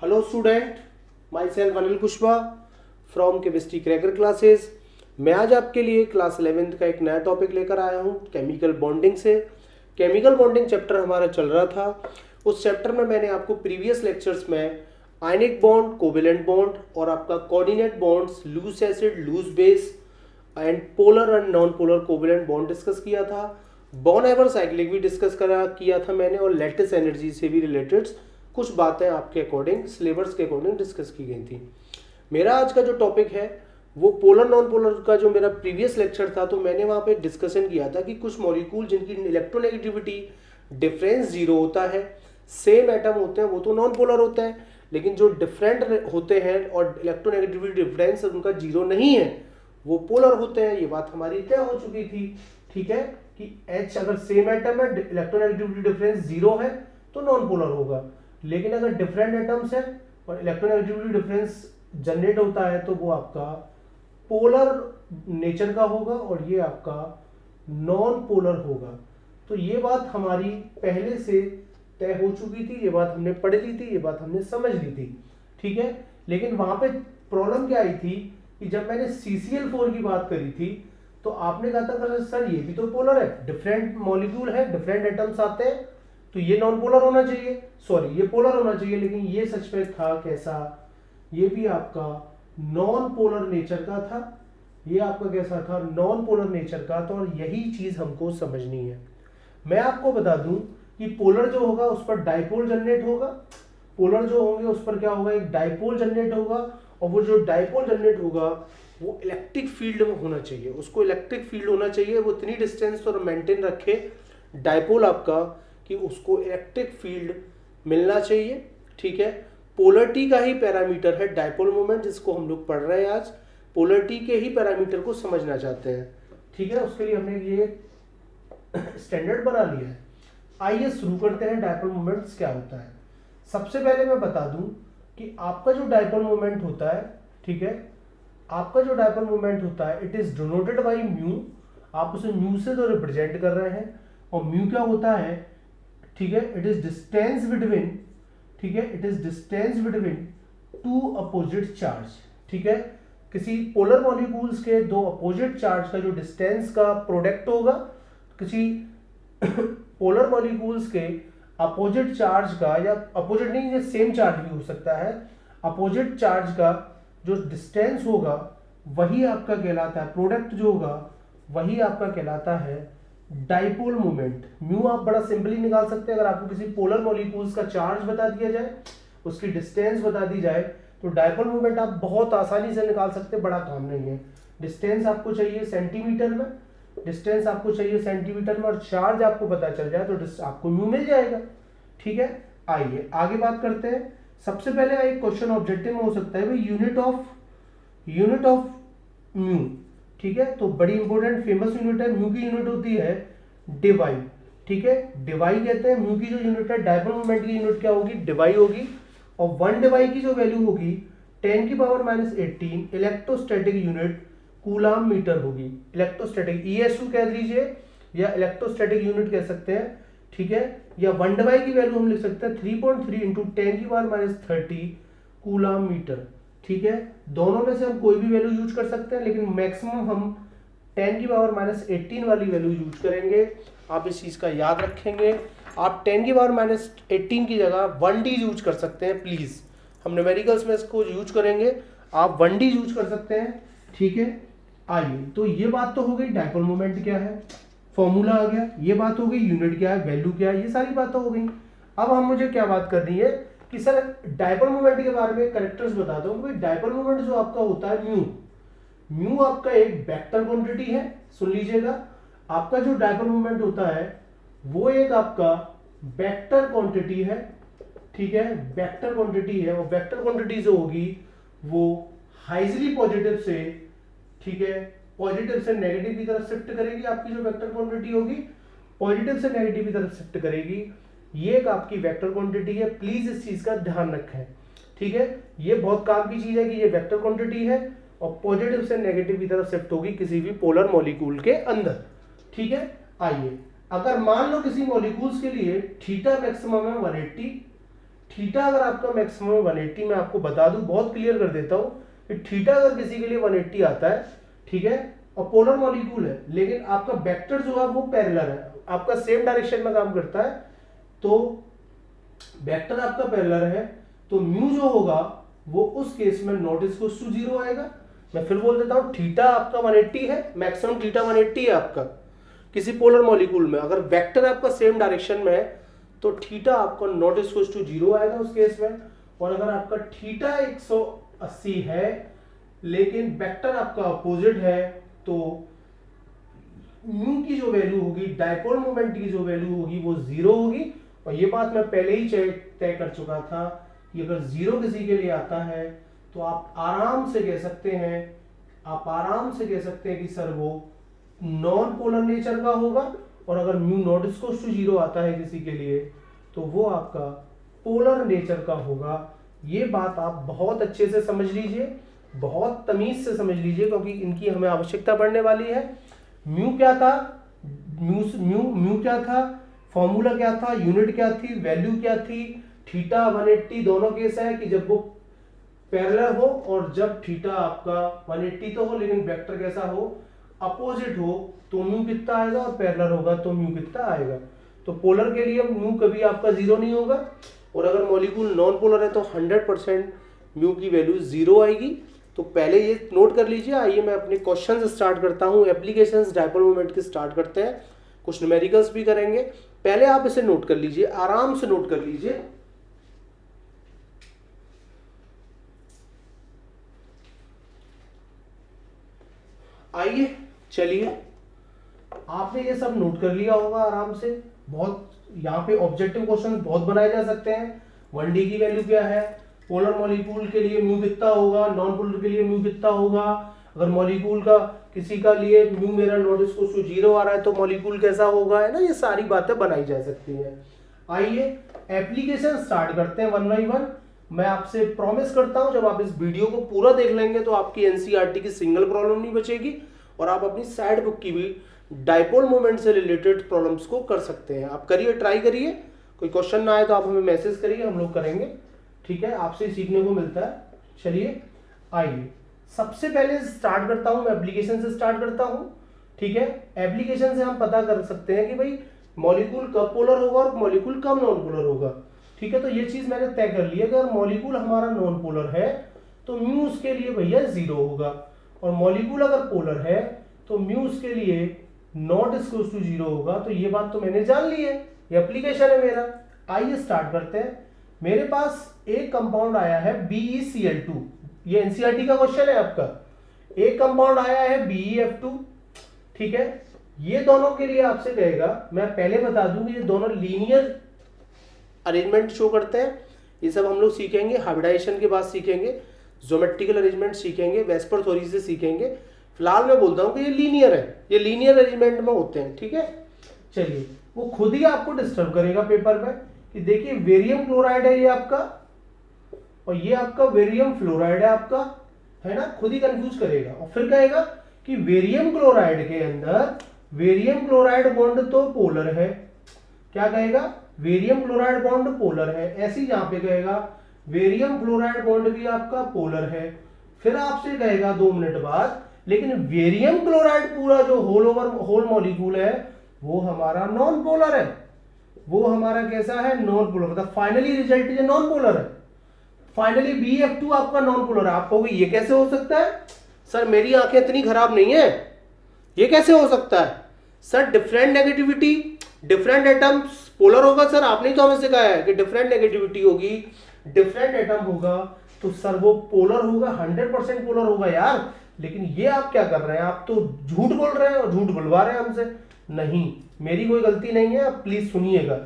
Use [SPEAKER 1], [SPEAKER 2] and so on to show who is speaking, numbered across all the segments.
[SPEAKER 1] Hello student, my self Anil Kushwaha from chemistry cracker classes. मैं आज आपके लिए क्लास 11th का एक नया टॉपिक लेकर आया हूँ केमिकल बॉन्डिंग से। केमिकल बॉन्डिंग चैप्टर हमारा चल रहा था। उस चैप्टर में मैंने आपको प्रीवियस लेक्चर्स में आयनिक बॉन्ड, कोवेलेंट बॉन्ड और आपका coordinate bonds, Lewis acid, Lewis base and polar and non polar covalent bond discuss किया था। बॉन एवर साइक्लिक भी डिस्कस किया था मैंने, और लेटिस एनर्जी से भी रिलेटेड कुछ बातें आपके अकॉर्डिंग, सिलेबस के अकॉर्डिंग डिस्कस की गई थी। मेरा आज का जो टॉपिक है वो पोलर नॉन पोलर का जो मेरा प्रीवियस लेक्चर था, तो मैंने वहाँ पे डिस्कशन किया था कि कुछ मॉलिक्यूल जिनकी इलेक्ट्रोनेगेटिविटी डिफरेंस 0 होता है, सेम एटम होते हैं, वो तो नॉन पोलर होता है। लेकिन जो डिफरेंट होते हैं और इलेक्ट्रोनेगेटिविटी डिफरेंस उनका 0 नहीं है, वो पोलर होते हैं। ये बात हमारी तय हो चुकी थी, ठीक है, कि H अगर सेम एटम है, इलेक्ट्रोनेगेटिविटी डिफरेंस 0 है तो नॉन पोलर होगा। लेकिन अगर डिफरेंट एटम्स है और इलेक्ट्रोनेगेटिविटी डिफरेंस जनरेट होता है तो वो आपका पोलर नेचर का होगा और ये आपका नॉन पोलर होगा। तो ये बात हमारी पहले से तय हो चुकी थी, ये बात हमने पढ़ ली थी, ये बात हमने समझ ली थी, ठीक है। लेकिन वहां पे प्रॉब्लम क्या आई थी कि जब मैंने CCl4 की बात करी थी तो आपने कहा था सर ये भी तो पोलर है, डिफरेंट मॉलिक्यूल है, डिफरेंट एटम्स आते हैं, तो ये नॉन पोलर होना चाहिए, सॉरी ये पोलर होना चाहिए। लेकिन ये सच में था कैसा, ये भी आपका नॉन पोलर नेचर का था, ये आपका कैसा था, नॉन पोलर नेचर का। तो और यही चीज हमको समझनी है। मैं आपको बता दूं कि पोलर जो होगा उस पर डाइपोल जनरेट होगा, पोलर जो होंगे उस पर क्या होगा, एक डाइपोल जनरेट होगा, और वो जो डाइपोल जनरेट होगा वो इलेक्ट्रिक फील्ड में होना चाहिए, उसको इलेक्ट्रिक फील्ड होना चाहिए, वो इतनी डिस्टेंस पर मेंटेन रखे डाइपोल आपका कि उसको इलेक्ट्रिक फील्ड मिलना चाहिए, ठीक है। पोलरिटी का ही पैरामीटर है डाइपोल मोमेंट, जिसको हम लोग पढ़ रहे हैं आज। पोलरिटी के ही पैरामीटर को समझना चाहते हैं, ठीक है। उसके लिए हमने ये स्टैंडर्ड बना लिया है। आइए शुरू करते हैं डाइपोल मोमेंट्स क्या होता है। सबसे पहले मैं बता दूं कि आपका जो डाइपोल मोमेंट होता है, ठीक है, आपका जो डाइपोल मोमेंट होता है it is denoted by mu. आप उसे म्यू से तो रिप्रेजेंट कर रहे हैं, और म्यू क्या होता है, ठीक है, इट इज डिस्टेंस बिटवीन, ठीक है, it is distance between two opposite charge, ठीक है। किसी पोलर मॉलिक्यूल्स के दो अपोजिट चार्ज का जो डिस्टेंस का प्रोडक्ट होगा, किसी पोलर मॉलिक्यूल्स के अपोजिट चार्ज का, या अपोजिट नहीं, ये सेम चार्ज भी हो सकता है, अपोजिट चार्ज का जो डिस्टेंस होगा वही आपका कहलाता है, प्रोडक्ट जो होगा वही आपका कहलाता है डाइपोल मोमेंट। म्यू आप बड़ा सिंपली निकाल सकते हैं। अगर आपको किसी पोलर मॉलिक्यूल्स का चार्ज बता दिया जाए, उसकी डिस्टेंस बता दी जाए, तो डाइपोल मोमेंट आप बहुत आसानी से निकाल सकते हैं, बड़ा काम नहीं है। डिस्टेंस आपको चाहिए सेंटीमीटर में, डिस्टेंस आपको चाहिए सेंटीमीटर में, और चार्ज आपको पता चल जाए तो आपको म्यू मिल जाएगा, ठीक है। आइए आगे बात करते हैं। सबसे पहले एक क्वेश्चन ऑब्जेक्टिव में हो सकता है भाई यूनिट ऑफ म्यू, ठीक है। तो बड़ी इंपॉर्टेंट फेमस यूनिट है, म्यू की यूनिट होती है डिवाई, ठीक है, डिवाई कहते हैं। म्यू की जो यूनिट है डाइपोल मोमेंट की यूनिट क्या होगी, डिवाई होगी, और 1 डिवाई की जो वैल्यू होगी 10⁻⁸ इलेक्ट्रोस्टैटिक यूनिट कूलाम मीटर होगी। इलेक्ट्रोस्टैटिक ESU कह लीजिए या इलेक्ट्रोस्टैटिक यूनिट कह सकते हैं, ठीक है। या 1 डिवाई की वैल्यू हम लिख सकते हैं 3.3 × 10⁻30 कूलाम मीटर, ठीक है। दोनों में से हम कोई भी वैल्यू यूज कर सकते हैं, लेकिन मैक्सिमम हम 10⁻18 वाली वैल्यू यूज करेंगे। आप इस चीज का याद रखेंगे। आप 10⁻18 की जगह 1D यूज कर सकते हैं, प्लीज। हम न्यूमेरिकल्स में इसको यूज करेंगे, आप 1D यूज कर सकते हैं, ठीक है। आइए, तो ये बात तो हो गई डाइपोल मोमेंट क्या है, फॉर्मूला आ गया, ये बात हो गई यूनिट क्या है, वैल्यू क्या है, ये सारी बातें हो गई। अब हम मुझे क्या बात करनी है कि सर डाइपोल मोमेंट के बारे में कैरेक्टर्स बता दो। डाइपोल मोमेंट जो आपका होता है म्यू आपका एक वेक्टर क्वांटिटी है। सुन लीजिएगा, आपका जो डाइपोल मोमेंट होता है वो एक आपका वेक्टर क्वांटिटी है, ठीक है, वेक्टर क्वांटिटी है। और वेक्टर क्वांटिटी जो होगी वो हाइजली पॉजिटिव से, ठीक है, पॉजिटिव से नेगेटिव की तरफ शिफ्ट करेगी। आपकी जो वेक्टर क्वांटिटी होगी पॉजिटिव से नेगेटिव की तरफ शिफ्ट करेगी। ये एक आपकी वेक्टर क्वांटिटी है, प्लीज इस चीज का ध्यान रखें, ठीक है। ये बहुत काम की चीज है कि ये वेक्टर क्वांटिटी है और पॉजिटिव से नेगेटिव की तरफ शिफ्ट होगी किसी भी पोलर मॉलिक्यूल के अंदर, ठीक है। आइए, अगर मान लो किसी मॉलिक्यूल्स के लिए थीटा मैक्सिमम है 180, थीटा अगर आपका मैक्सिमम 180, मैं आपको बता दूं, बहुत क्लियर कर देता हूं कि थीटा अगर किसी के लिए 180 आता है, ठीक है, और पोलर मॉलिक्यूल है, लेकिन आपका वेक्टर जो है वो पैरेलल है, आपका सेम डायरेक्शन में काम करता है, तो वेक्टर आपका पैरेलल है, तो म्यू जो होगा वो उस केस में नॉट इक्वल टू 0 आएगा। मैं फिर बोल देता हूं, थीटा आपका 180 है, मैक्सिमम थीटा 180 है आपका किसी पोलर मॉलिक्यूल में, अगर वेक्टर आपका सेम डायरेक्शन में है तो थीटा आपका नॉट इक्वल टू 0 आएगा उस केस में। और अगर आपका थीटा 180 है लेकिन वेक्टर आपका अपोजिट है, तो म्यू की जो वैल्यू होगी, डायपोल मोमेंट की जो वैल्यू होगी वो 0 होगी। और ये बात मैं पहले ही तय कर चुका था कि अगर 0 किसी के लिए आता है तो आप आराम से कह सकते हैं कि सर वो नॉन पोलर नेचर का होगा। और अगर म्यू नॉट इक्वल टू 0 आता है किसी के लिए तो वो आपका पोलर नेचर का होगा। ये बात आप बहुत अच्छे से समझ लीजिए, बहुत तमीज से समझ लीजिए, क्योंकि इनकी हमें आवश्यकता पड़ने वाली है। म्यू क्या था, म्यू क्या था, फॉर्मूला क्या था, यूनिट क्या थी, वैल्यू क्या थी, थीटा 180 दोनों केस है कि जब वो पैरेलल हो और जब थीटा आपका 180 तो हो लेकिन वेक्टर कैसा हो, अपोजिट हो, तो म्यू कितना आएगा, और पैरेलल होगा तो म्यू कितना आएगा। तो पोलर के लिए म्यू कभी आपका 0 नहीं होगा, और अगर मॉलिक्यूल नॉन पोलर है तो 100% म्यू की वैल्यू 0 आएगी। तो पहले ये नोट कर लीजिए। आइए मैं अपने क्वेश्चन स्टार्ट करता हूँ, एप्लीकेशंस डायपोल मोमेंट के स्टार्ट करते हैं, कुछ न्यूमेरिकल्स भी करेंगे। पहले आप इसे नोट कर लीजिए, आराम से नोट कर लीजिए। आइए चलिए, आपने ये सब नोट कर लिया होगा आराम से। बहुत यहाँ पे ऑब्जेक्टिव क्वेश्चन बहुत बनाए जा सकते हैं। 1D की वैल्यू क्या है, पोलर मॉलिक्यूल के लिए म्यू कितना होगा, नॉन पोलर के लिए म्यू कितना होगा, अगर मॉलिक्यूल का किसी का लिए म्यू मेरा नॉट इक्वल टू 0 आ रहा है तो मॉलिक्यूल कैसा होगा, है ना, ये सारी बातें बनाई जा सकती हैं। आइए एप्लीकेशन स्टार्ट करते हैं 1 by 1। मैं आपसे प्रॉमिस करता हूं जब आप इस वीडियो को पूरा देख लेंगे तो आपकी एनसीईआरटी की सिंगल प्रॉब्लम नहीं बचेगी, और आप अपनी साइड बुक की भी डायपोल मोमेंट से रिलेटेड प्रॉब्लम्स को कर सकते हैं। आप करिए, ट्राई करिए, कोई क्वेश्चन ना आए तो आप हमें मैसेज करिए, हम लोग करेंगे, ठीक है, आपसे सीखने को मिलता है। चलिए आइए, सबसे पहले स्टार्ट करता हूं, मैं एप्लीकेशन से स्टार्ट करता हूं, ठीक है। एप्लीकेशन से हम पता कर सकते हैं कि भाई मॉलिक्यूल कब पोलर होगा और मॉलिक्यूल कब नॉन पोलर होगा, ठीक है। तो ये चीज मैंने तय कर ली है कि अगर मॉलिक्यूल हमारा नॉन पोलर है तो म्यू उसके लिए भैया 0 होगा, और मॉलिक्यूल अगर पोलर है तो म्यू उसके लिए नॉट इक्वल टू 0 होगा। तो ये बात तो मैंने जान ली है, ये एप्लीकेशन है मेरा। आइए स्टार्ट करते हैं। मेरे पास एक कंपाउंड आया है BeCl2, ये एनसीईआरटी का क्वेश्चन है आपका। एक कंपाउंड आया है BeF2, ठीक है। ये दोनों के लिए आपसे कहेगा, मैं पहले बता दूं कि ये दोनों लीनियर अरेंजमेंट शो करते हैं। ये सब हम लोग सीखेंगे, हाइब्रिडाइजेशन के बाद सीखेंगे, ज्योमेट्रिकल अरेंजमेंट सीखेंगे, वेस्पर थ्योरी से सीखेंगे। फिलहाल मैं बोलता हूं कि ये लीनियर है, ये लीनियर अरेंजमेंट में होते हैं, ठीक है। चलिए, वो खुद ही आपको डिस्टर्ब करेगा पेपर में कि देखिए वेरियम क्लोराइड है ये आपका, और ये आपका वेरियम फ्लोराइड है आपका, है ना, खुद ही कंफ्यूज करेगा। और फिर कहेगा कि वेरियम क्लोराइड के अंदर वेरियम क्लोराइड बॉन्ड तो पोलर है, क्या कहेगा, वेरियम क्लोराइड बॉन्ड पोलर है। ऐसे ही यहां पे कहेगा वेरियम फ्लोराइड बॉन्ड भी आपका पोलर है। फिर आपसे कहेगा 2 मिनट बाद, लेकिन वेरियम क्लोराइड पूरा जो होल मॉलिक्यूल है वो हमारा नॉन पोलर है, वो हमारा कैसा है, नॉन पोलर। मतलब फाइनली रिजल्ट ये नॉन पोलर है। फाइनली BeF2 आपका नॉन पोलर है। आप कहोगे ये कैसे हो सकता है सर, मेरी आंखें इतनी खराब नहीं है, ये कैसे हो सकता है sir, different negativity, different atoms polar होगा। सर आपने तो हमें सिखाया है कि डिफरेंट नेगेटिविटी होगी, डिफरेंट एटम होगा, तो सर वो पोलर होगा, 100% पोलर होगा यार। लेकिन ये आप क्या कर रहे हैं, आप तो झूठ बोल रहे हैं और झूठ बुलवा रहे हैं हमसे। नहीं, मेरी कोई गलती नहीं है, आप प्लीज सुनिएगा।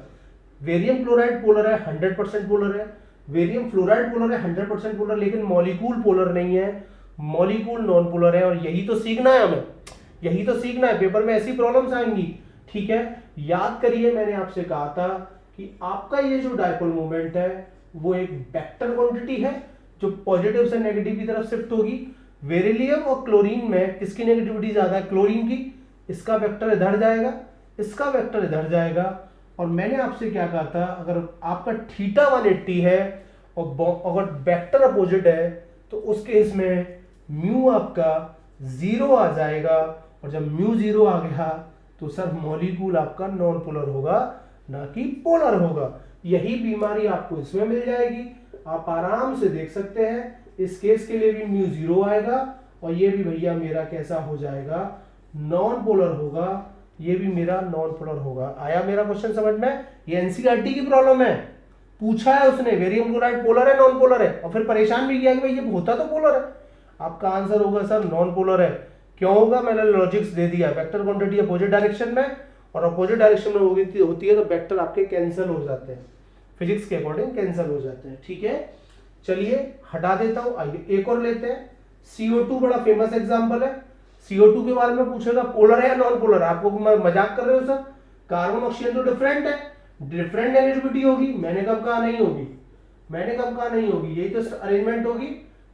[SPEAKER 1] वेरियम क्लोराइड पोलर है, 100% पोलर है, वेरियम फ्लोराइड पोलर है, 100% पोलर, लेकिन मॉलिक्यूल पोलर नहीं है, मॉलिक्यूल नॉन पोलर है। और यही तो सीखना है हमें, यही तो सीखना है, पेपर में ऐसी प्रॉब्लम्स आएंगी, ठीक है। याद करिए मैंने आपसे कहा था कि आपका ये जो डायपोल मोमेंट है वो एक वेक्टर क्वांटिटी है जो पॉजिटिव से नेगेटिव की तरफ शिफ्ट होगी। बेरिलियम और क्लोरीन में किसकी नेगेटिविटी ज्यादा है, क्लोरीन की, इसका वेक्टर इधर जाएगा, इसका वेक्टर इधर जाएगा, और मैंने आपसे क्या कहा था, अगर आपका थीटा 180 है और अगर वेक्टर अपोजिट है तो उस केस में म्यू आपका 0 आ जाएगा, और जब म्यू 0 आ गया तो सर मॉलिक्यूल आपका नॉन पोलर होगा, ना कि पोलर होगा। यही बीमारी आपको इसमें मिल जाएगी। आप आराम से देख सकते हैं, इस केस के लिए भी म्यू 0 आएगा और ये भी भैया मेरा कैसा हो जाएगा, नॉन पोलर होगा। ये भी मेरा नॉन पोलर होगा। आया मेरा क्वेश्चन समझ में? ये एनसीईआरटी की प्रॉब्लम है, पूछा है उसने बेरियम क्लोराइड पोलर है नॉन पोलर है, और फिर परेशान भी किया कि भाई ये होता तो पोलर है। आपका आंसर होगा सर नॉन पोलर है। क्यों होगा? मैंने लॉजिक्स दे दिया, वेक्टर क्वांटिटी अपोजिट डायरेक्शन में, और अपोजिट डायरेक्शन में होती है तो वेक्टर आपके कैंसिल हो जाते हैं, फिजिक्स के अकॉर्डिंग कैंसिल हो जाते हैं। ठीक है, चलिए हटा देता हूं। आइए एक और लेते हैं। CO2 बड़ा फेमस एग्जांपल है। CO2 के बारे में पूछेगा पोलर है या नॉन पोलर। आपको मैं मजाक कर रहे हो सर? कार्बन ऑक्सीजन तो डिफरेंट है, डिफरेंट नेगेटिविटी होगी। मैंने कब कहा नहीं होगी, मैंने कब कहा नहीं होगी, यही तो अरेंजमेंट होगी।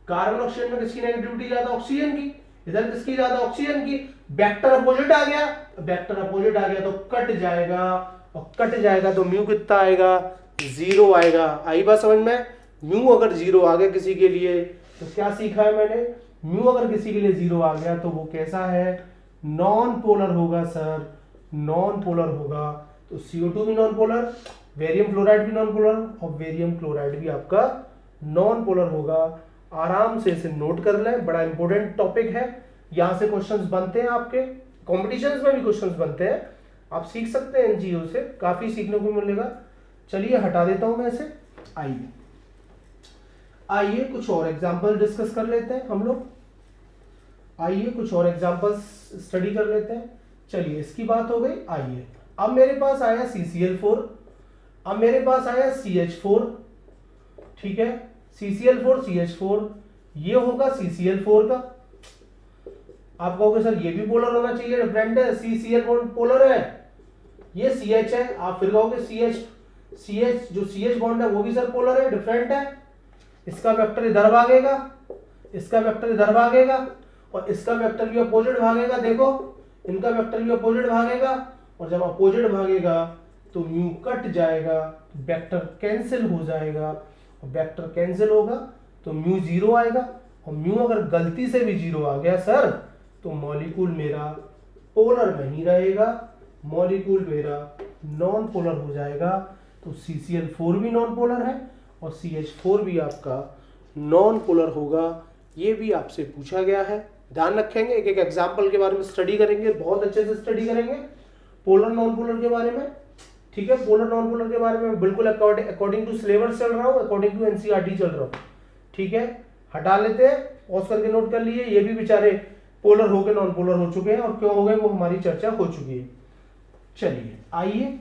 [SPEAKER 1] कार्बन ऑक्सीजन में किसकी नेगेटिविटी ज्यादा? ऑक्सीजन की। इधर किसकी ज्यादा? ऑक्सीजन की। वेक्टर अपोजिट आ गया, वेक्टर अपोजिट आ गया तो कट जाएगा, और कट जाएगा तो म्यू कितना आएगा? 0 आएगा। आई बात समझ में? म्यू अगर 0 आ गया किसी के लिए तो क्या सीखा है मैंने? म्यू अगर किसी के लिए 0 आ गया तो वो कैसा है? नॉन पोलर होगा सर, नॉन पोलर होगा। तो CO2 भी नॉन पोलर, वेरियम फ्लोराइड भी नॉन पोलर, और वेरियम क्लोराइड भी आपका नॉन पोलर होगा। आराम से इसे नोट कर लें, बड़ा इंपॉर्टेंट टॉपिक है। यहां से क्वेश्चंस बनते हैं, आपके कॉम्पिटिशन्स में भी क्वेश्चंस बनते हैं, आप सीख सकते हैं इन चीजों से, काफी सीखने को मिलेगा। चलिए हटा देता हूं मैं इसे। आइए कुछ और एग्जांपल डिस्कस कर लेते हैं हम लोग। आइए कुछ और एग्जांपल्स स्टडी कर लेते हैं। चलिए इसकी बात हो गई। आइए अब मेरे पास आया CCl4, अब मेरे पास आया CH4। ठीक है, CCl4 CH4, ये होगा CCl4 का। आप कहोगे सर ये भी पोलर होना चाहिए, डिफरेंट है, CCl पोलर है, ये CH है। आप फिर कहोगे CH जो CH बॉन्ड है वो भी सर पोलर है, डिफरेंट है। इसका वेक्टर इधर भागेगा, इसका वेक्टर इधर भागेगा, और इसका वेक्टर भी अपोजिट भागेगा। देखो इनका वेक्टर भी अपोजिट भागेगा, और जब अपोजिट भागेगा तो म्यू कट जाएगा, वेक्टर कैंसिल हो जाएगा, और वेक्टर कैंसिल होगा तो म्यू 0 आएगा। और म्यू अगर गलती से भी 0 आ गया सर तो मॉलिक्यूल मेरा पोलर नहीं रहेगा, मॉलिक्यूल मेरा नॉन पोलर हो जाएगा। तो CCl4 भी नॉन पोलर है और CH4 भी आपका नॉन पोलर होगा। ये भी आपसे पूछा गया है, ध्यान रखेंगे। एक एक एग्जांपल के बारे में स्टडी करेंगे, बहुत अच्छे से स्टडी करेंगे पोलर नॉन पोलर के बारे में। ठीक है, पोलर नॉन पोलर के बारे में बिल्कुल अकॉर्डिंग टू सिलेबस चल रहा हूँ, अकॉर्डिंग टू एनसीईआरटी चल रहा हूँ। ठीक है, हटा लेते हैं, पॉज करके नोट कर लिए। ये भी बेचारे पोलर होकर नॉन पोलर हो चुके हैं, और क्यों हो गए वो हमारी चर्चा हो चुकी है। चलिए आइए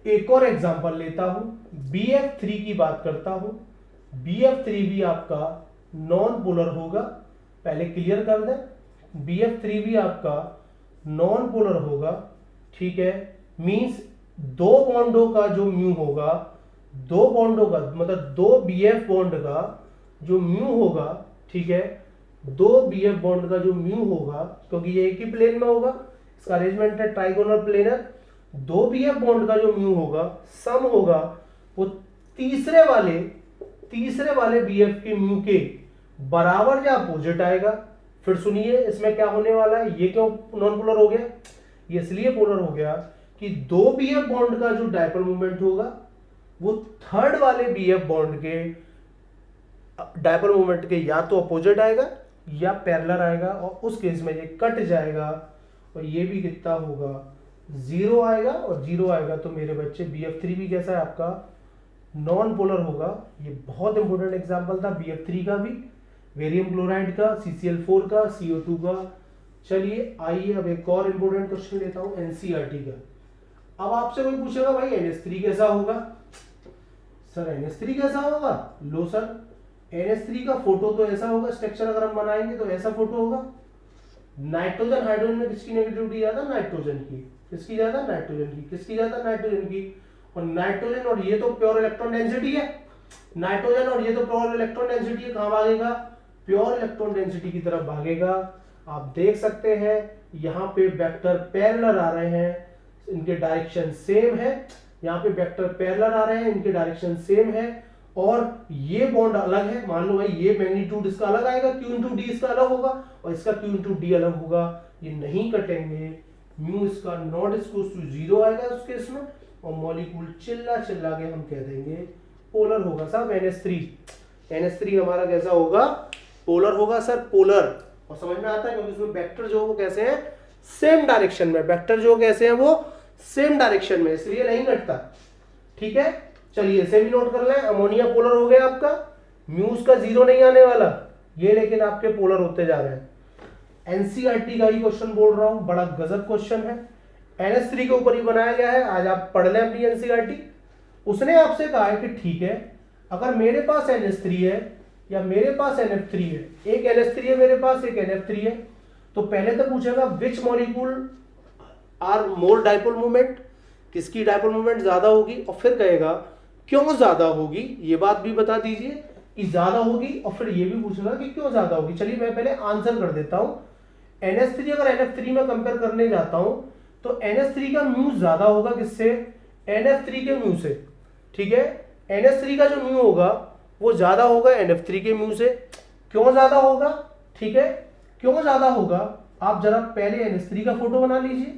[SPEAKER 1] एक और एग्जांपल लेता हूं, BF3 की बात करता हूं। BF3 भी आपका नॉन पोलर होगा, पहले क्लियर कर दें। BF3 भी आपका नॉन पोलर होगा। ठीक है, मींस दो बॉन्डों का जो म्यू होगा, दो बॉन्डों का मतलब दो BF बॉन्ड का जो म्यू होगा, ठीक है, दो BF बॉन्ड का जो म्यू होगा, क्योंकि ये एक ही प्लेन में होगा, इसका अरेंजमेंट है ट्राइगोनल प्लेनर। दो BF बॉन्ड का जो म्यू होगा, सम होगा, वो तीसरे वाले BF के म्यू के बराबर या अपोजिट आएगा। फिर सुनिए इसमें क्या होने वाला है, ये क्यों नॉन पोलर हो गया? ये इसलिए पोलर हो गया कि दो BF बॉन्ड का जो डायपोल मोमेंट होगा वो थर्ड वाले BF बॉन्ड के डायपोल मोमेंट के या तो अपोजिट आएगा या पैरेलल आएगा, और उस केस में ये कट जाएगा, और ये भी कितना होगा? 0 आएगा, और 0 आएगा तो मेरे बच्चे BF3 भी कैसा है आपका? नॉन पोलर होगा। ये बहुत इंपॉर्टेंट एग्जांपल था BF3 का भी, वेरियम क्लोराइड का, CCl4 का, CO2 का। चलिए आइए अब एक और इंपॉर्टेंट क्वेश्चन लेता हूं एनसीईआरटी का। अब आपसे कोई पूछेगा भाई NH3 कैसा होगा? सर NH3 कैसा होगा? लो सर, NH3 का फोटो तो ऐसा होगा, स्ट्रक्चर अगर हम बनाएंगे तो ऐसा फोटो होगा। नाइट्रोजन हाइड्रोजन में किसकी नेगेटिविटी ज्यादा? नाइट्रोजन की। किसकी ज्यादा? नाइट्रोजन की। किसकी ज्यादा? नाइट्रोजन की। और नाइट्रोजन और ये तो प्योर इलेक्ट्रॉन डेंसिटी है, नाइट्रोजन और ये तो प्योर इलेक्ट्रॉन डेंसिटी है। कहां भागेगा? प्योर इलेक्ट्रॉन डेंसिटी की तरफ भागेगा। आप देख सकते हैं यहाँ पे वेक्टर पैरेलल आ रहे हैं, इनके डायरेक्शन सेम है, यहाँ पे वेक्टर पैरेलल आ रहे हैं, इनके डायरेक्शन सेम है, और ये बॉन्ड अलग है। मान लो भाई ये मैग्नीट्यूड इसका अलग आएगा, Q इंटू डी इसका अलग होगा और इसका Q इंटू डी अलग होगा, ये नहीं कटेंगे, म्यू इसका नॉट इक्वल टू 0 आएगा उस केस में, और मॉलिक्यूल चिल्ला चिल्ला के हम कह देंगे पोलर होगा साहब NH3। NH3 हमारा कैसा होगा? पोलर होगा सर, पोलर। और समझ में आता है क्योंकि इसमें वेक्टर जो है वो कैसे है? सेम डायरेक्शन में। वेक्टर जो कैसे है? वो सेम डायरेक्शन में, इसलिए नहीं घटता। ठीक है, चलिए इसे भी नोट कर लें। अमोनिया पोलर हो गया आपका, म्यूज का 0 नहीं आने वाला ये, लेकिन आपके पोलर होते जा रहे हैं। एनसीईआरटी का ही क्वेश्चन बोल रहा हूं, बड़ा गजब क्वेश्चन है, NH3 के ऊपर ही बनाया गया है। आज आप पढ़ लें अपनी एनसीईआरटी। उसने आपसे कहा है कि ठीक है, अगर मेरे पास NH3 है या मेरे पास NF3 है, एक NH3 है मेरे पास, एक NF3 है, तो पहले तो पूछेगा which molecule are more dipole moment, किसकी डाइपोल मोमेंट ज्यादा होगी, और फिर कहेगा क्यों ज्यादा होगी, ये बात भी बता दीजिए कि ज्यादा होगी, और फिर ये भी पूछेगा कि क्यों ज्यादा होगी। चलिए मैं पहले आंसर कर देता हूं। NH3 अगर NF3 में कंपेयर करने जाता हूं तो NH3 का म्यू ज्यादा होगा किससे? NF3 के म्यू से। ठीक है, NH3 का जो म्यू होगा वो ज्यादा होगा NF3 के म्यू से। क्यों ज्यादा होगा? ठीक है, क्यों ज्यादा होगा, आप जरा पहले NH3 का फोटो बना लीजिए।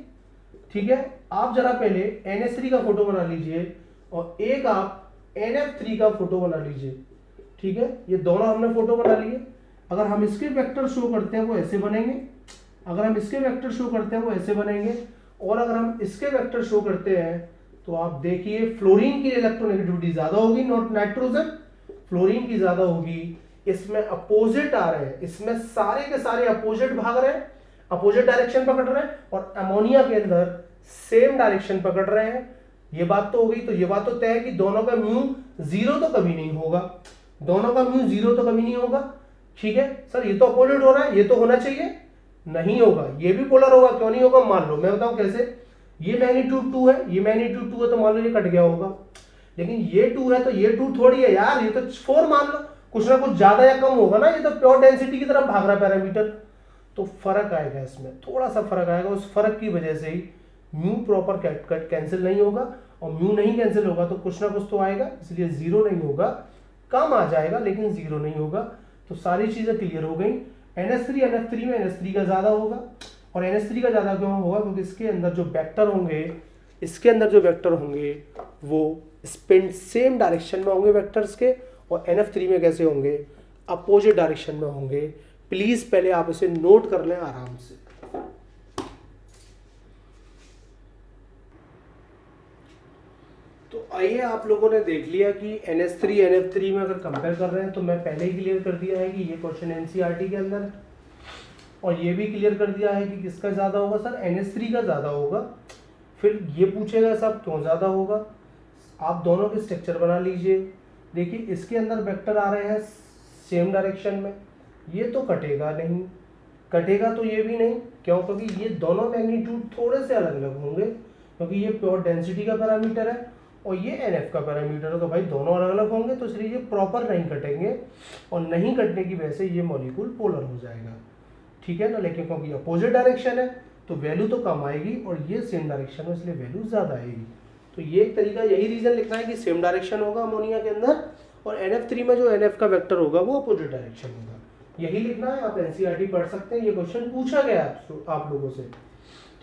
[SPEAKER 1] ठीक है, आप जरा पहले NH3 का फोटो बना लीजिए और एक आप NF3 का फोटो बना लीजिए। ठीक है, ये दोनों हमने फोटो बना लिए। अगर हम इसके वेक्टर शो करते हैं वो ऐसे बनेंगे, अगर हम इसके वेक्टर शो करते हैं वो ऐसे बनेंगे, और अगर हम इसके वेक्टर शो करते हैं तो आप देखिए फ्लोरीन की इलेक्ट्रोनेगेटिविटी ज्यादा होगी, नॉट नाइट्रोजन, फ्लोरीन की ज्यादा होगी। इसमें अपोजिट आ रहे हैं, इसमें सारे के सारे अपोजिट भाग रहे हैं, अपोजिट डायरेक्शन पकड़ रहे हैं, और अमोनिया के अंदर सेम डायरेक्शन पकड़ रहे हैं। ये बात तो हो गई। तो ये बात तो तय है कि दोनों का म्यू 0 तो कभी नहीं होगा, दोनों का म्यू 0 तो कभी नहीं होगा। ठीक है सर, ये तो अपोजिट हो रहा है, ये तो होना चाहिए, नहीं होगा। ये भी पोलर होगा, क्यों नहीं होगा? मान लो मैं बताऊं कैसे। ये मैग्नीट्यूड 2 है, ये मैग्नीट्यूड 2 है, तो मान लो ये कट गया होगा, लेकिन ये 2 है तो ये 2 थोड़ी है यार, ये तो 4 मान लो, कुछ ना कुछ ज्यादा या कम होगा ना, ये तो प्योर डेंसिटी की तरफ भाग रहा है पैरामीटर, तो फर्क आएगा इसमें, थोड़ा सा फर्क आएगा। उस फर्क की वजह से ही म्यू प्रॉपर कैंसिल नहीं होगा, और म्यू नहीं कैंसिल होगा तो कुछ ना कुछ तो आएगा, इसलिए 0 नहीं होगा, कम आ जाएगा लेकिन 0 नहीं होगा। तो सारी चीजें क्लियर हो गई। NH3 NF3 में NH3 का ज्यादा होगा, और NH3 का ज्यादा क्यों होगा? क्योंकि इसके अंदर जो वेक्टर होंगे, इसके अंदर जो वेक्टर होंगे वो स्पिन सेम डायरेक्शन में होंगे वेक्टर्स के, और NF3 में कैसे होंगे? अपोजिट डायरेक्शन में होंगे। प्लीज पहले आप इसे नोट कर लें आराम से। तो आइए, आप लोगों ने देख लिया कि NH3 NF3 में अगर कंपेयर कर रहे हैं, तो मैं पहले ही क्लियर कर दिया है कि ये क्वेश्चन NCERT के अंदर है, और ये भी क्लियर कर दिया है कि किसका ज्यादा होगा सर? NH3 का ज्यादा होगा। फिर ये पूछेगा साहब क्यों ज्यादा होगा, आप दोनों के स्ट्रक्चर बना लीजिए। देखिए इसके अंदर वेक्टर आ रहे हैं सेम डायरेक्शन में, ये तो कटेगा नहीं, कटेगा तो ये भी नहीं, क्यों? क्योंकि ये दोनों मैग्नीट्यूड थोड़े से अलग अलग होंगे, क्योंकि ये प्योर डेंसिटी का पैरामीटर है और ये NF का पैरामीटर है, तो भाई दोनों अलग अलग होंगे, तो इसलिए ये प्रॉपर नहीं कटेंगे, और नहीं कटने की वजह से ये मॉलिक्यूल पोलर हो जाएगा। ठीक है ना, लेकिन क्योंकि अपोजिट डायरेक्शन है तो वैल्यू तो कम आएगी, और ये सेम डायरेक्शन है इसलिए वैल्यू ज्यादा आएगी। तो ये एक तरीका, यही रीजन लिखना है कि सेम डायरेक्शन होगा अमोनिया के अंदर, और NF3 में जो NF का वेक्टर होगा वो अपोजिट डायरेक्शन होगा, यही लिखना है। आप NCERT पढ़ सकते हैं, ये क्वेश्चन पूछा गया आप लोगों से।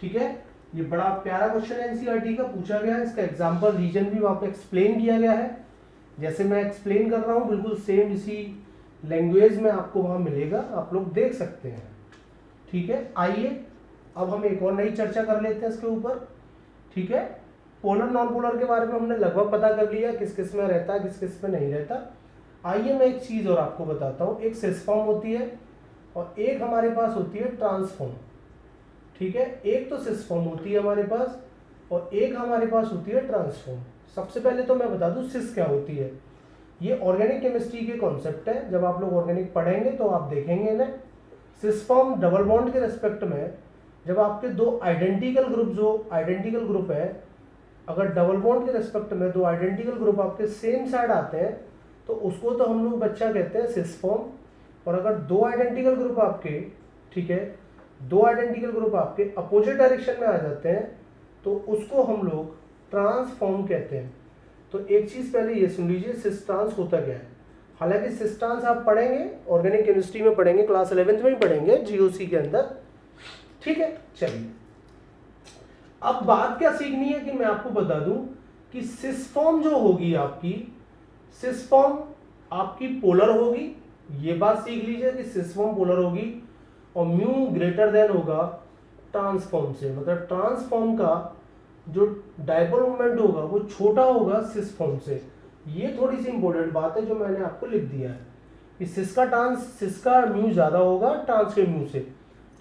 [SPEAKER 1] ठीक है, ये बड़ा प्यारा क्वेश्चन है NCERT का, पूछा गया है, इसका एग्जाम्पल रीजन भी वहाँ पे एक्सप्लेन किया गया है, जैसे मैं एक्सप्लेन कर रहा हूँ बिल्कुल सेम इसी लैंग्वेज में आपको वहाँ मिलेगा, आप लोग देख सकते हैं। ठीक है, आइए अब हम एक और नई चर्चा कर लेते हैं इसके ऊपर। ठीक है, पोलर नॉन पोलर के बारे में हमने लगभग पता कर लिया, किस किस में रहता है, किस किस में नहीं रहता। आइए मैं एक चीज और आपको बताता हूँ, एक सिस फॉर्म होती है और एक हमारे पास होती है ट्रांसफॉर्म। ठीक है, एक तो सिस फॉर्म होती है हमारे पास और एक हमारे पास होती है ट्रांसफॉर्म। सबसे पहले तो मैं बता दूं सिस क्या होती है। ये ऑर्गेनिक केमिस्ट्री के कॉन्सेप्ट है, जब आप लोग ऑर्गेनिक पढ़ेंगे तो आप देखेंगे ना। सिस फॉर्म डबल बॉन्ड के रेस्पेक्ट में जब आपके दो आइडेंटिकल ग्रुप, जो आइडेंटिकल ग्रुप है, अगर डबल बॉन्ड के रेस्पेक्ट में दो आइडेंटिकल ग्रुप आपके सेम साइड आते हैं तो उसको तो हम लोग बच्चा कहते हैं सिस फॉर्म। और अगर दो आइडेंटिकल ग्रुप आपके, ठीक है, दो आइडेंटिकल ग्रुप आपके अपोजिट डायरेक्शन में आ जाते हैं तो उसको हम लोग ट्रांसफॉर्म कहते हैं। तो एक चीज पहले ये सुन लीजिए, सिस ट्रांस होता क्या है। हालांकि सिस ट्रांस आप पढ़ेंगे ऑर्गेनिक केमिस्ट्री में पढ़ेंगे, क्लास 11th में ही पढ़ेंगे जीओसी के अंदर, ठीक है। चलिए अब बात क्या सीखनी है कि मैं आपको बता दूं कि सिस फॉर्म जो होगी आपकी, सिस फॉर्म आपकी पोलर होगी, ये बात सीख लीजिए कि सिस फॉर्म पोलर होगी, और म्यू ग्रेटर देन होगा ट्रांसफॉर्म से, मतलब ट्रांसफॉर्म का जो डायपोल मोमेंट होगा वो छोटा होगा सिस फॉर्म से। ये थोड़ी सी इंपॉर्टेंट बात है जो मैंने आपको लिख दिया है कि सिस का म्यू ज्यादा होगा ट्रांस के म्यू से,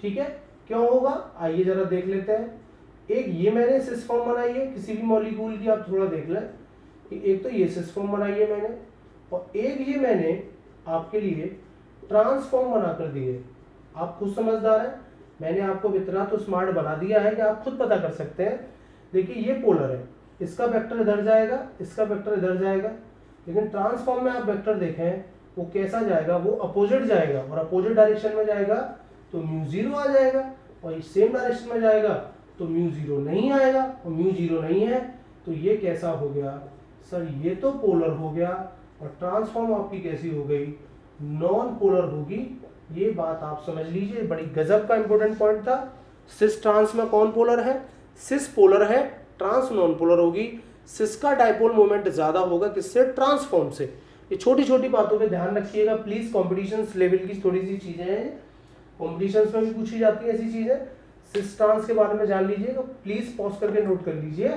[SPEAKER 1] ठीक है। क्यों होगा आइए जरा देख लेते हैं। एक ये मैंने सिस फॉर्म बनाई है किसी भी मॉलिक्यूल की, आप थोड़ा देख लें कि एक तो ये सिस फॉर्म बनाई है मैंने, और एक ये मैंने आपके लिए ट्रांसफॉर्म बना कर दी है। आप खुद समझदार हैं, मैंने आपको इतना तो स्मार्ट बना दिया है कि आप खुद पता कर सकते हैं। देखिए ये पोलर है, इसका वेक्टर इधर जाएगा, इसका वेक्टर इधर जाएगा, लेकिन ट्रांसफॉर्म में आप वेक्टर देखें वो कैसा जाएगा, वो अपोजिट जाएगा, और अपोजिट डायरेक्शन में जाएगा तो म्यू जीरो आ जाएगा, और सेम डायरेक्शन में जाएगा तो म्यू जीरो नहीं आएगा, और म्यू जीरो नहीं है तो ये कैसा हो गया सर, ये तो पोलर हो गया, और ट्रांसफॉर्म आपकी कैसी हो गई, नॉन पोलर होगी। ये बात आप समझ लीजिए, बड़ी गजब का इंपॉर्टेंट पॉइंट था। सिस ट्रांस में कौन पोलर है, सिस पोलर है, ट्रांस नॉन पोलर होगी। सिस का डायपोल मोमेंट ज्यादा होगा किससे, ट्रांसफॉर्म से। ये छोटी छोटी बातों पे ध्यान रखिएगा प्लीज, कॉम्पिटिशन लेवल की थोड़ी सी चीजें हैं, कॉम्पिटिशन में भी पूछी जाती है ऐसी चीजें। सिस ट्रांस के बारे में जान लीजिएगा प्लीज, पॉज करके नोट कर लीजिए,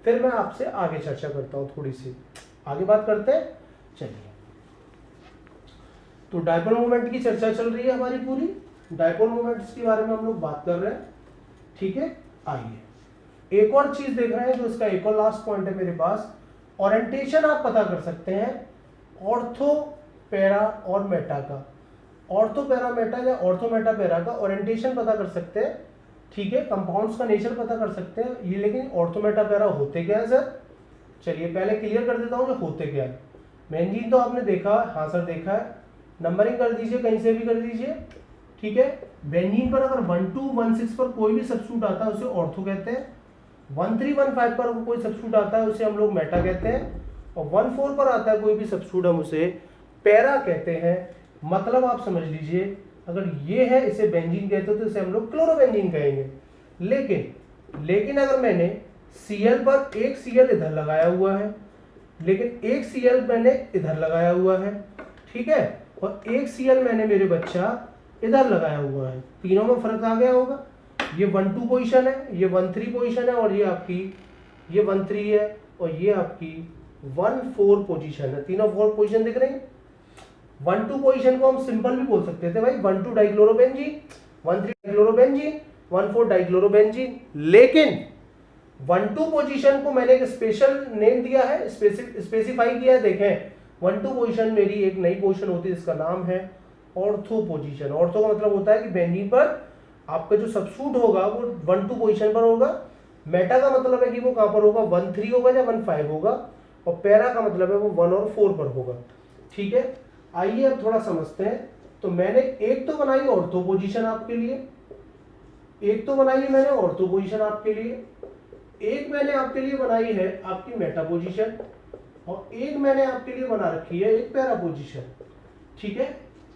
[SPEAKER 1] फिर मैं आपसे आगे चर्चा करता हूँ, थोड़ी सी आगे बात करते हैं। चलिए तो डायपोल मोमेंट की चर्चा चल रही है हमारी पूरी, डायपोल मोमेंट्स के बारे में हम लोग बात कर रहे हैं, ठीक है। आइए एक और चीज देख रहे हैं जो इसका एक और लास्ट पॉइंट है मेरे पास, ओरिएंटेशन आप पता कर सकते हैं ऑर्थो पैरा और मेटा का, ऑर्थो पैरा मेटा या ऑर्थो मेटा पैरा का ओरिएंटेशन पता कर सकते हैं, ठीक है। कंपाउंड्स का नेचर पता कर सकते हैं ये, लेकिन ऑर्थो मेटा पैरा होते क्या है सर, चलिए पहले क्लियर कर देता हूं कि होते क्या है। बेंजीन तो आपने देखा, हाँ सर देखा है, नंबरिंग कर दीजिए कहीं से भी कर दीजिए, ठीक है। बेंजीन पर अगर 1216 पर कोई भी सब्स्टिट्यूट आता है उसे ऑर्थो कहते हैं, 1315 पर कोई सब्स्टिट्यूट आता है उसे हम लोग मेटा कहते हैं, और 14 पर आता है कोई भी सब्स्टिट्यूट हम उसे पैरा कहते हैं। मतलब आप समझ लीजिए अगर ये है इसे बेंजीन कहते हो तो इसे हम लोग क्लोरोबेंजीन कहेंगे। लेकिन अगर मैंने Cl पर एक Cl इधर लगाया हुआ है, लेकिन एक Cl मैंने इधर लगाया हुआ है, ठीक है, और एक Cl मैंने मेरे बच्चा इधर लगाया हुआ है, तीनों में फर्क आ गया होगा। ये 1-2 पोजीशन है, ये 1-3 पोजीशन है, और ये आपकी ये 1-3 है, और ये आपकी 1-4 पोजीशन है, तीनों 4 पोजीशन दिख रही है। 1-2 पोजीशन को हम सिंपल भी बोल सकते थे भाई, 1-2 डाइक्लोरोबेंजीन, 1-3 डाइक्लोरोबेंजीन, 1-4 डाइक्लोरोबेंजीन, लेकिन 1-2 पोजीशन को मैंने एक स्पेशल नेम दिया है, स्पेसिफाई किया है। देखें 1-2 पोजीशन मेरी एक नई पोजीशन होती है, इसका नाम है ऑर्थो पोजीशन। ऑर्थो का मतलब होता है कि बेंजीन पर आपका जो सब्स्टिट्यूट होगा वो 1-2 पोजीशन पर होगा। मेटा का मतलब है कि वो कहां पर होगा, 1-3 होगा या 1-5 होगा, और पैरा का मतलब है वो 1 और 4 पर होगा, ठीक है। आइए अब थोड़ा समझते हैं। तो मैंने एक तो बनाई ऑर्थो पोजीशन आपके लिए, एक तो बनाई है मैंने ऑर्थो पोजीशन आपके लिए, एक मैंने आपके लिए बनाई है आपकी मेटा पोजीशन, और एक मैंने आपके लिए बना रखी है एक पैरा पोजीशन, ठीक है।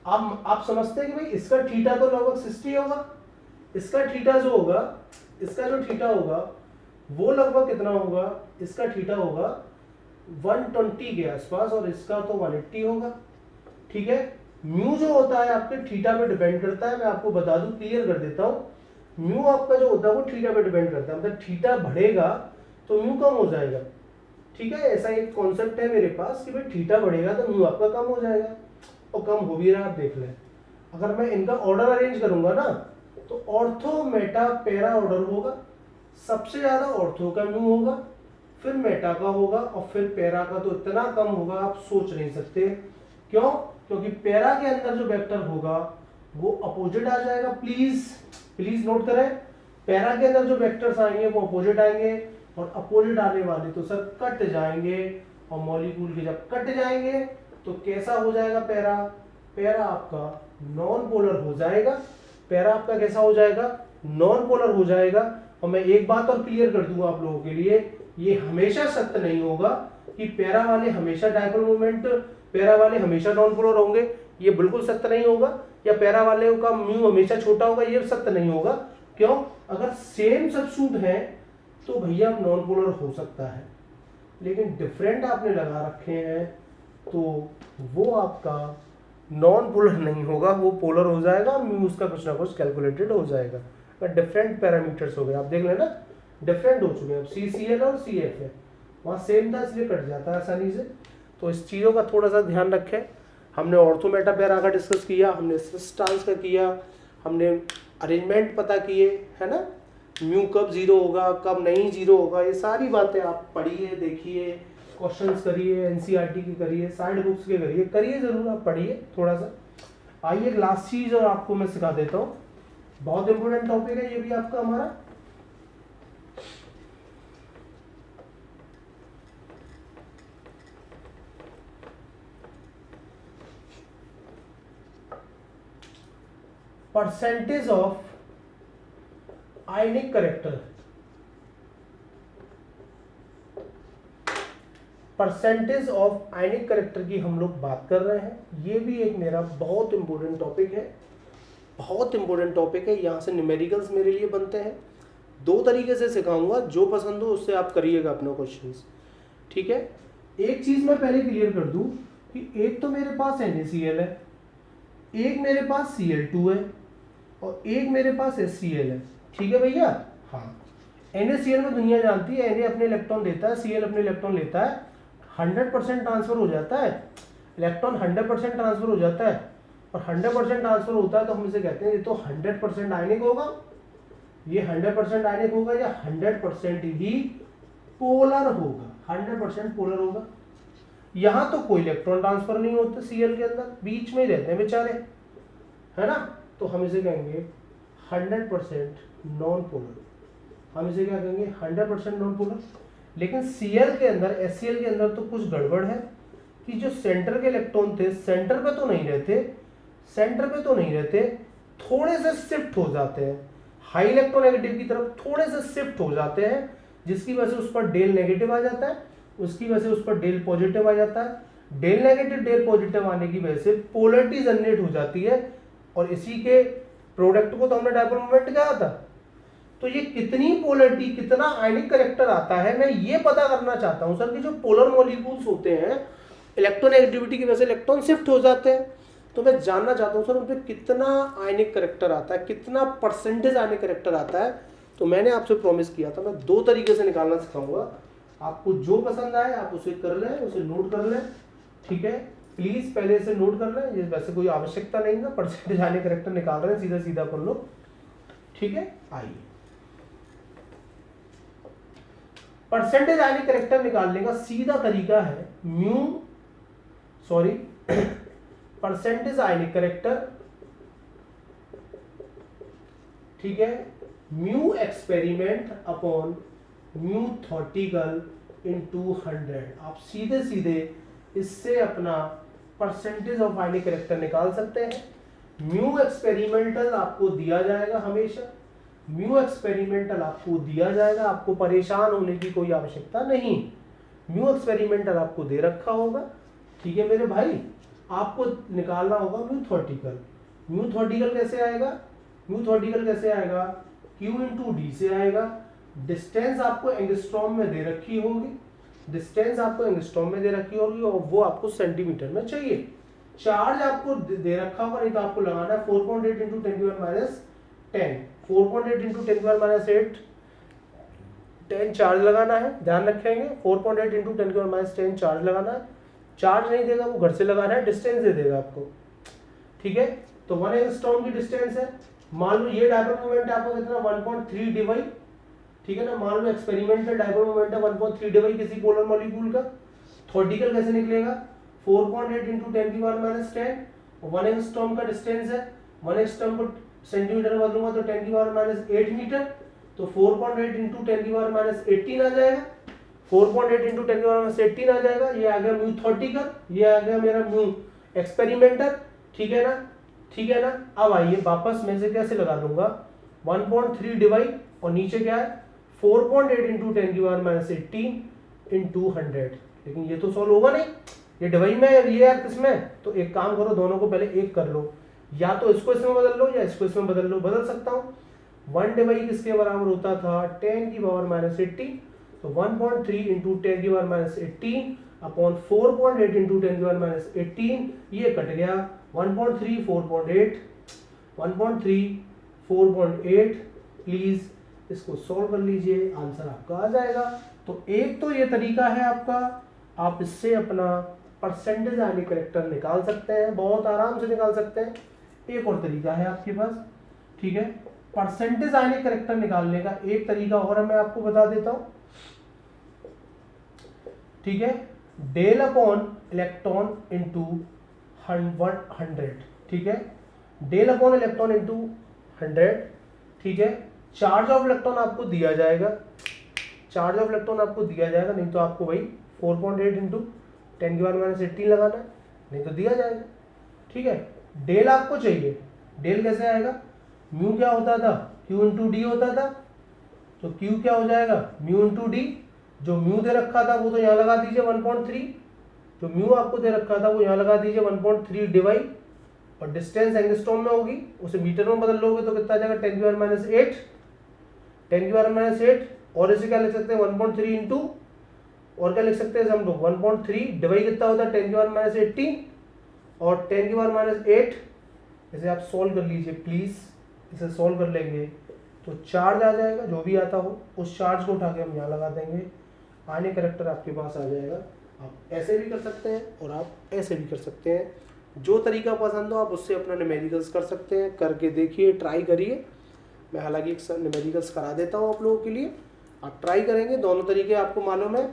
[SPEAKER 1] अब आप समझते हैं कि भाई इसका थीटा तो लगभग 60 होगा, इसका थीटा जो होगा, इसका जो थीटा होगा वो लगभग कितना होगा, इसका थीटा होगा 120 के आसपास, और इसका तो 180 होगा, ठीक है। म्यू जो होता है आपके थीटा पे डिपेंड करता है, मैं आपको बता दूं, क्लियर कर देता हूं। म्यू आपका जो होता है वो थीटा पे डिपेंड करता है, मतलब थीटा बढ़ेगा तो म्यू कम हो जाएगा, ठीक है। ऐसा एक कॉन्सेप्ट है मेरे पास कि भाई थीटा बढ़ेगा तो म्यू आपका कम हो जाएगा, और कम हो भी रहा है, आप देख लें। अगर मैं इनका ऑर्डर अरेंज करूंगा ना तो ऑर्थो मेटा पैरा ऑर्डर होगा, सबसे ज्यादा ऑर्थो का म्यू होगा, फिर मेटा का होगा, और फिर पैरा का तो इतना कम होगा आप सोच नहीं सकते। क्यों? क्योंकि पैरा के अंदर जो वेक्टर होगा वो अपोजिट आ जाएगा। प्लीज नोट करें, पैरा के अंदर जो वेक्टर्स आएंगे वो अपोजिट आएंगे, और अपोजिट आने वाले तो सर कट जाएंगे, और मॉलिक्यूल के जब कट जाएंगे तो कैसा हो जाएगा पैरा, पैरा आपका नॉन पोलर हो जाएगा। पैरा आपका कैसा हो जाएगा, नॉन पोलर हो जाएगा। और मैं एक बात और क्लियर कर दूंगा आप लोगों के लिए, ये हमेशा सत्य नहीं होगा कि पैरा वाले हमेशा डायपोल मोमेंट, पैरा वाले हमेशा नॉन पोलर होंगे, ये बिल्कुल सत्य नहीं होगा। या पैरा वाले का म्यू हमेशा छोटा होगा, ये सत्य नहीं होगा। क्यों? अगर सेम सब्स्टिट्यूट है तो भैया नॉन पोलर हो सकता है, लेकिन डिफरेंट आपने लगा रखे हैं तो वो आपका नॉन पोलर नहीं होगा, वो पोलर हो जाएगा, म्यू उसका कुछ ना कुछ कैलकुलेटेड हो जाएगा। डिफरेंट पैरामीटर्स हो गए, आप देख लेना डिफरेंट हो चुके हैं। अब CCl और CF है, वहाँ सेम था इसलिए कट जाता है आसानी से। तो इस चीज़ों का थोड़ा सा ध्यान रखें। हमने ऑर्थो मेटा पैरा का डिस्कस किया, हमने सिस्टांस का किया, हमने अरेंजमेंट पता किए, है ना, म्यू कब जीरो होगा कब नहीं जीरो होगा, ये सारी बातें आप पढ़िए, देखिए, क्वेश्चंस करिए, NCERT की करिए, साइड बुक्स के करिए जरूर, आप पढ़िए थोड़ा सा। आइए एक लास्ट चीज और आपको मैं सिखा देता हूँ, बहुत इंपोर्टेंट टॉपिक है ये भी आपका हमारा। Percentage of ionic character, percentage of ionic character की हम लोग बात कर रहे हैं। ये भी एक मेरा बहुत इंपॉर्टेंट टॉपिक है, बहुत इंपॉर्टेंट टॉपिक है। यहाँ से न्यूमेरिकल्स मेरे लिए बनते हैं, दो तरीके से सिखाऊंगा, जो पसंद हो उससे आप करिएगा अपना क्वेश्चंस, ठीक है। एक चीज मैं पहले क्लियर कर दूं कि एक तो मेरे पास NaCl है, एक मेरे पास Cl2 है और एक मेरे पास HCl है, ठीक है भैया। हाँ, NaCl में दुनिया जानती है, Na अपने इलेक्ट्रॉन देता है, Cl अपने इलेक्ट्रॉन लेता है, 100% ट्रांसफर हो जाता है, इलेक्ट्रॉन 100% ट्रांसफर हो जाता है, और 100% ट्रांसफर होता है तो हम इसे कहते हैं ये तो 100% आयनिक होगा, ये 100% आयनिक होगा या 100% ही पोलर होगा, 100% पोलर होगा। यहां तो कोई इलेक्ट्रॉन ट्रांसफर नहीं होता Cl के अंदर, बीच में ही रहते हैं बेचारे, है ना, तो हम इसे कहेंगे 100% नॉन पोलर, हम इसे क्या कहेंगे 100% नॉन पोलर। लेकिन Cl के अंदर, HCl के अंदर तो कुछ गड़बड़ है कि जो सेंटर के इलेक्ट्रॉन थे सेंटर पे तो नहीं रहते, सेंटर पे तो नहीं रहते, थोड़े से शिफ्ट हो जाते हैं हाई इलेक्ट्रोनेगेटिव की तरफ, थोड़े से शिफ्ट हो जाते हैं, जिसकी वजह से उस पर डेल नेगेटिव आ जाता है, उसकी वजह से उस पर डेल पॉजिटिव आ जाता है। डेल नेगेटिव डेल पॉजिटिव आने की वजह से पोलरिटी जनरेट हो जाती है, और इसी के प्रोडक्ट को तो हमने डायपोल मोमेंट कहा था। तो ये कितनी पोलरिटी, कितना आयनिक करेक्टर आता है, मैं ये पता करना चाहता हूं सर कि जो पोलर मॉलिक्यूल्स होते हैं इलेक्ट्रोनेगेटिविटी की वजह से इलेक्ट्रॉन शिफ्ट हो जाते हैं, तो मैं जानना चाहता हूं सर उन पर कितना आयनिक करेक्टर आता है, कितना परसेंटेज आयनिक करेक्टर आता है। तो मैंने आपसे प्रॉमिस किया था मैं दो तरीके से निकालना सिखाऊंगा, आपको जो पसंद आए आप उसे कर लें, उसे नोट कर लें, ठीक है। प्लीज पहले से नोट कर लें, ये वैसे कोई आवश्यकता नहीं ना, परसेंटेज आयनिक करेक्टर निकाल रहे हैं, सीधा सीधा कर लो, ठीक है। आइए, परसेंटेज आयनिक करेक्टर निकालने का सीधा तरीका है परसेंटेज आयनिक करेक्टर, ठीक है, mu experiment upon mu theoretical into 100। आप सीधे सीधे इससे अपना परसेंटेज ऑफ आयनिक करेक्टर निकाल सकते हैं। म्यू एक्सपेरिमेंटल आपको दिया जाएगा, हमेशा म्यू एक्सपेरिमेंटल आपको दिया जाएगा, आपको परेशान होने की कोई आवश्यकता नहीं। म्यू एक्सपेरिमेंटल आपको दे रखा होगा, ठीक है मेरे भाई। आपको निकालना होगा म्यू थॉर्टिकल। म्यू थॉर्टिकल कैसे आएगा, म्यू थॉर्टिकल कैसे आएगा, Q इंटू डी से आएगा। डिस्टेंस आपको एंगस्ट्रॉम में दे रखी होगी, डिस्टेंस आपको एंगस्ट्रॉम में दे रखी होगी और वो आपको सेंटीमीटर में चाहिए। चार्ज आपको दे रखा होगा, नहीं तो आपको लगाना है 4.8 इंटू 10⁻10, 4.8 इंटू 10⁻8 10 चार्ज लगाना है, ध्यान रखेंगे 4.8 इंटू 10⁻10 चार्ज लगाना है। चार्ज नहीं देगा वो घर से लगाना है, डिस्टेंस दे देगा आपको, ठीक है। तो 1 एंगस्ट्रॉम की डिस्टेंस है, मान लो ये डायपोल मोमेंट आपको कितना 1.3 dy, ठीक है ना। मान लो एक्सपेरिमेंटल डायपोल मोमेंट है 1.3 dy किसी पोलर मॉलिक्यूल का। थॉर्टिकल कैसे निकलेगा, 4.8 इंटू 10⁻10, 1 एंगस्ट्रॉम का डिस्टेंस है, 1 एंगस्ट्रॉम को सेंटीमीटर में बदलूंगा तो 10⁻8 मीटर, तो 4.8 इंटू 10⁻18 आ जाएगा, 4.8 इंटू 10⁻18 आ जाएगा। ये आ गया म्यू थॉर्टिकल, ये आ गया मेरा म्यू एक्सपेरिमेंटल, ठीक है ना, ठीक है ना। अब आइए वापस मैं से कैसे लगा लूंगा 1.3 डिवाइड और नीचे क्या है 4.8 इंटू 10 की पावर माइनस 18 इंटू 100। लेकिन ये तो सॉल्व होगा नहीं, ये डिवाइड में है, ये यार किसमें, तो एक काम करो दोनों को पहले एक कर लो, या तो इसको इसमें बदल लो या इसको इसमें बदल लो, बदल सकता हूँ। 1 डिवाइड किसके बराबर होता था 10 की पावर माइनस 18, तो 1.3 इंटू 10 की पावर माइनस 18 अपॉन 4.8 इंटू 10 की पावर माइनस 18, ये कट गया 1.3 4.8 1.3 4.8। प्लीज इसको सॉल्व कर लीजिए, आंसर आपका आ जाएगा। तो एक तो ये तरीका है आपका, आप इससे अपना परसेंटेज आने करेक्टर निकाल सकते हैं, बहुत आराम से निकाल सकते हैं। एक और तरीका है आपके पास, ठीक है, परसेंटेज आने करेक्टर निकालने का एक तरीका और मैं आपको बता देता हूं, ठीक है, डेल अपॉन इलेक्ट्रॉन इंटू 100, ठीक है, डेल अपॉन इलेक्ट्रॉन इंटू 100, ठीक है। चार्ज ऑफ इलेक्ट्रॉन आपको दिया जाएगा, चार्ज ऑफ इलेक्ट्रॉन आपको दिया जाएगा, नहीं तो आपको भाई 4.8 इंटू 10 की पावर माइनस 18 लगाना है, नहीं तो दिया जाएगा, ठीक है। डेल आपको चाहिए, डेल कैसे आएगा, म्यू क्या होता था क्यू इंटू डी होता था, तो क्यू क्या हो जाएगा म्यू इंटू डी, जो म्यू दे रखा था वो तो यहाँ लगा दीजिए 1.3, जो म्यू आपको दे रखा था वो यहाँ लगा दीजिए 1.3 डिवाइड, और डिस्टेंस एंगस्ट्रॉम में होगी, उसे मीटर में बदल लोगे तो कितना आ जाएगा 10 की पावर माइनस 8, 10 की पावर माइनस 8, और इसे क्या लिख सकते हैं 1.3 इंटू, और क्या लिख सकते हैं हम लोग 1.3 डिवाइड कितना होता है 10 की पावर माइनस 18 और 10 की पावर माइनस 8। इसे आप सॉल्व कर लीजिए प्लीज, इसे सॉल्व कर लेंगे तो चार्ज आ जाएगा, जो भी आता हो उस चार्ज को उठा के हम यहाँ लगा देंगे, आने करेक्टर आपके पास आ जाएगा। आप ऐसे भी कर सकते हैं और आप ऐसे भी कर सकते हैं, जो तरीका पसंद हो आप उससे अपना न्यूमेरिकल्स कर सकते हैं, करके देखिए, ट्राई करिए। मैं हालांकि एक न्यूमेरिकल्स करा देता हूँ आप लोगों के लिए, आप ट्राई करेंगे, दोनों तरीके आपको मालूम है।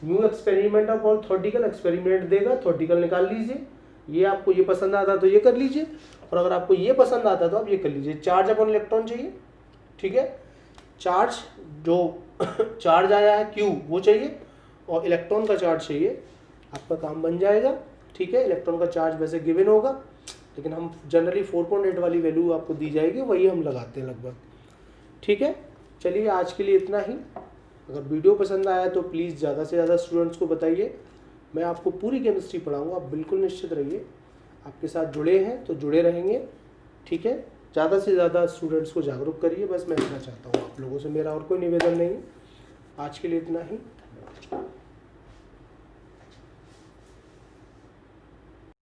[SPEAKER 1] न्यू एक्सपेरिमेंट और थ्योरेटिकल एक्सपेरिमेंट देगा, थ्योरेटिकल निकाल लीजिए, ये आपको ये पसंद आता तो ये कर लीजिए, और अगर आपको ये पसंद आता तो आप ये कर लीजिए। चार्ज अपॉन इलेक्ट्रॉन चाहिए, ठीक है, चार्ज जो चार्ज आया है क्यू वो चाहिए, और इलेक्ट्रॉन का चार्ज चाहिए, आपका काम बन जाएगा, ठीक है। इलेक्ट्रॉन का चार्ज वैसे गिवन होगा, लेकिन हम जनरली 4.8 वाली वैल्यू आपको दी जाएगी, वही हम लगाते हैं लगभग, ठीक है। चलिए आज के लिए इतना ही। अगर वीडियो पसंद आया तो प्लीज़ ज़्यादा से ज़्यादा स्टूडेंट्स को बताइए। मैं आपको पूरी केमिस्ट्री पढ़ाऊँगा, आप बिल्कुल निश्चित रहिए, आपके साथ जुड़े हैं तो जुड़े रहेंगे, ठीक है। ज़्यादा से ज़्यादा स्टूडेंट्स को जागरूक करिए, बस मैं इतना चाहता हूँ आप लोगों से, मेरा और कोई निवेदन नहीं। आज के लिए इतना ही।